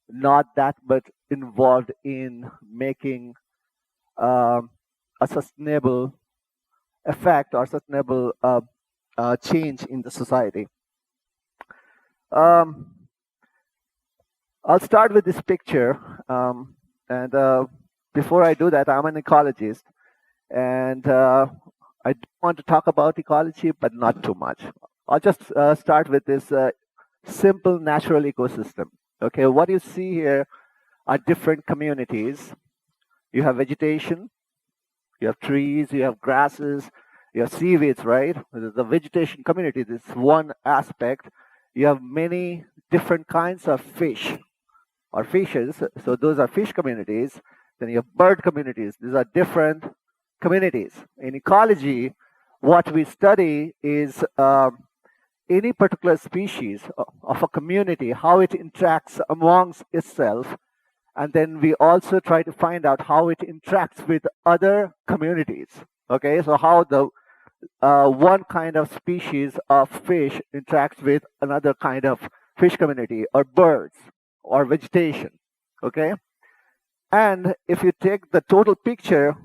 not that much involved in making um, a sustainable effect or sustainable change in the society. Um, I'll start with this picture, and before I do that, I'm an ecologist, and I do want to talk about ecology, but not too much. I'll just start with this simple natural ecosystem. Okay, what you see here are different communities. You have vegetation, you have trees, you have grasses, you have seaweeds, right? The vegetation community, this is one aspect. You have many different kinds of fish or fishes, so those are fish communities. Then you have bird communities, these are different communities. In ecology, what we study is any particular species of a community, how it interacts amongst itself, and then we also try to find out how it interacts with other communities. Okay, so how the one kind of species of fish interacts with another kind of fish community or birds or vegetation. Okay, and if you take the total picture,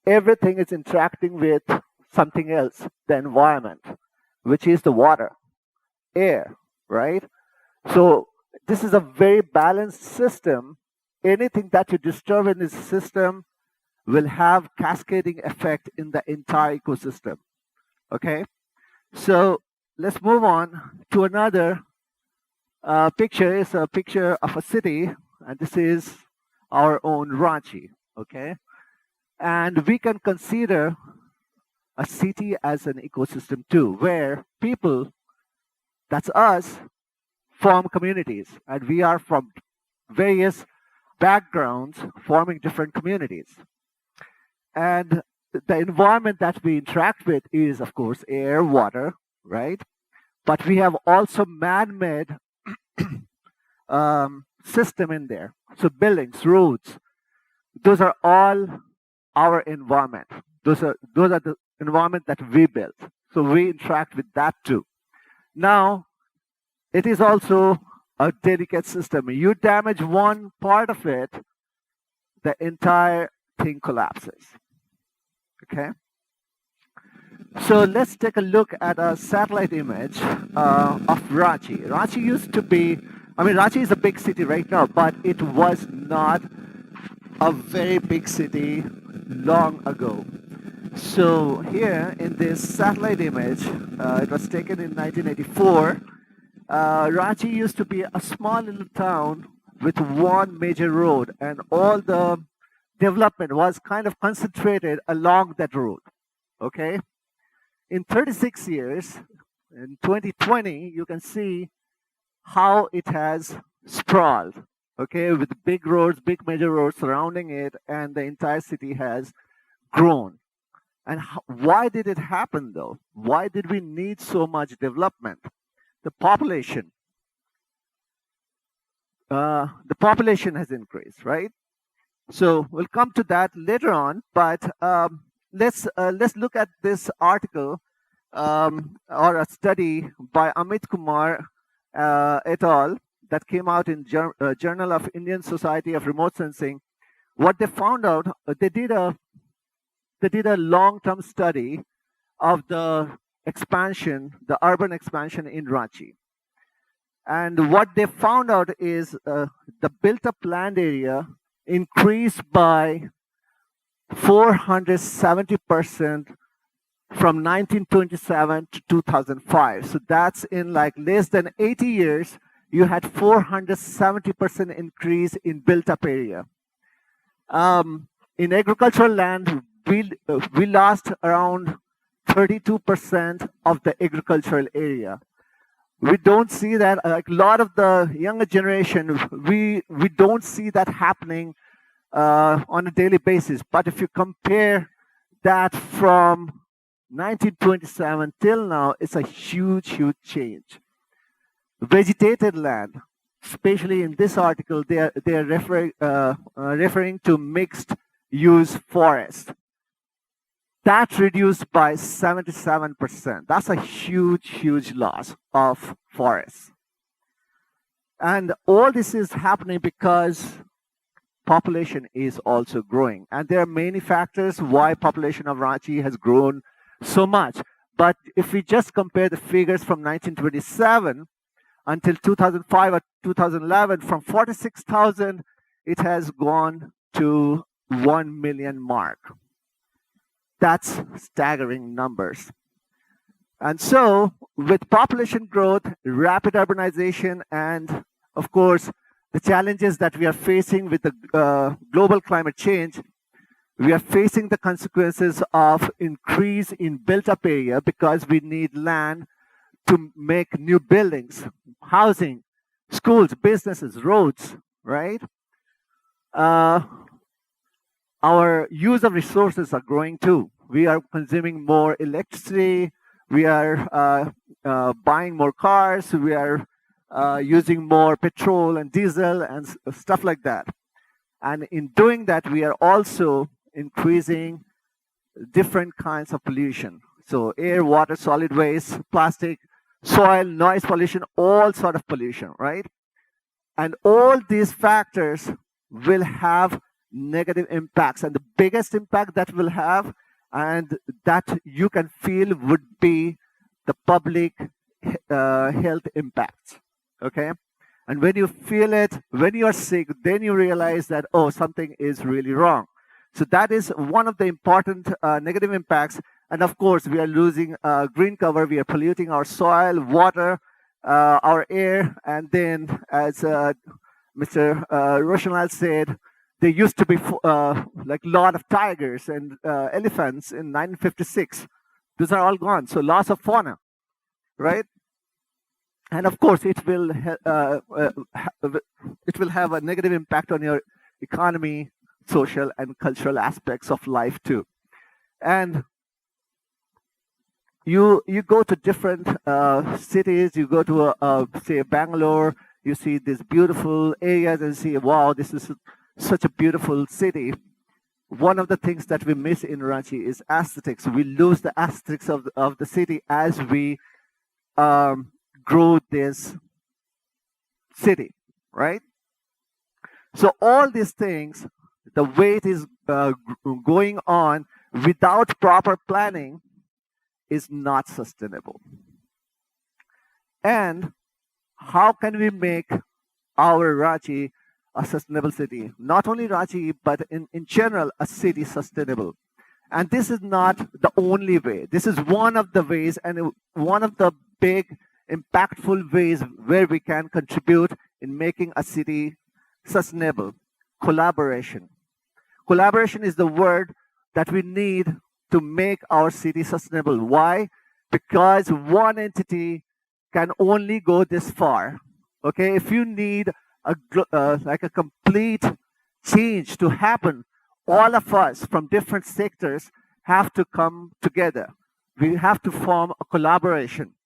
everything is interacting with something else, the environment, which is the water, air, right? So this is a very balanced system. Anything that you disturb in this system will have cascading effect in the entire ecosystem. Okay, so let's move on to another picture. Is a picture of a city, and this is our own Ranchi. Okay, and we can consider a city as an ecosystem too, where people, that's us, form communities, and we are from various backgrounds forming different communities. And the environment that we interact with is, of course, air, water, right? But we have also man-made system in there. So buildings, roads, those are all our environment. Those are the environment that we built. So we interact with that too. Now, it is also a delicate system. You damage one part of it, the entire thing collapses. Okay. So let's take a look at a satellite image of Ranchi. Ranchi used to be, Ranchi is a big city right now, but it was not a very big city long ago. So here in this satellite image, it was taken in 1984. Ranchi used to be a small little town with one major road, and all the development was kind of concentrated along that road. Okay, in 36 years, in 2020, you can see how it has sprawled. Okay, with big roads, big major roads surrounding it, and the entire city has grown. And why did it happen though? Why did we need so much development? The population has increased, right? So we'll come to that later on, but let's look at this article or a study by Amit Kumar et al. That came out in Journal of Indian Society of Remote Sensing. What they found out, they did a long-term study of the expansion, the urban expansion in Ranchi. And what they found out is the built-up land area increased by 470% from 1927 to 2005. So that's in like less than 80 years, you had 470% increase in built-up area. In agricultural land, we lost around 32% of the agricultural area. We don't see that, like a lot of the younger generation, we don't see that happening on a daily basis. But if you compare that from 1927 till now, it's a huge, huge change. Vegetated land, especially in this article, they are referring to mixed use forest. That reduced by 77%. That's a huge, huge loss of forests. And all this is happening because population is also growing. And there are many factors why population of Ranchi has grown so much. But if we just compare the figures from 1927 until 2005 or 2011, from 46,000, it has gone to 1 million mark. That's staggering numbers. And so with population growth, rapid urbanization, and of course, the challenges that we are facing with the global climate change, we are facing the consequences of increase in built up area because we need land to make new buildings, housing, schools, businesses, roads, right? Our use of resources are growing too. We are consuming more electricity. We are buying more cars. We are using more petrol and diesel and stuff like that. And in doing that, we are also increasing different kinds of pollution. So air, water, solid waste, plastic, soil, noise pollution, all sort of pollution, right? And all these factors will have negative impacts. And the biggest impact that will have and that you can feel would be the public health impacts, okay? And when you feel it, when you are sick, then you realize that, oh, something is really wrong. So that is one of the important negative impacts. And of course, we are losing green cover. We are polluting our soil, water, our air. And then, as Mr. Roshanlal said, there used to be like a lot of tigers and elephants in 1956. Those are all gone. So loss of fauna, right? And of course, it will have a negative impact on your economy, social and cultural aspects of life too. And you go to different cities. You go to say Bangalore. You see these beautiful areas and see, wow, this is such a beautiful city. One of the things that we miss in Ranchi is aesthetics. We lose the aesthetics of the city as we grow this city, right? So all these things, the way it is going on without proper planning is not sustainable. And how can we make our Ranchi a sustainable city? Not only Ranchi, but in general, a city sustainable. And this is not the only way. This is one of the ways and one of the big impactful ways where we can contribute in making a city sustainable. Collaboration. Collaboration is the word that we need to make our city sustainable. Why? Because one entity can only go this far. Okay, if you need like a complete change to happen, all of us from different sectors have to come together. We have to form a collaboration.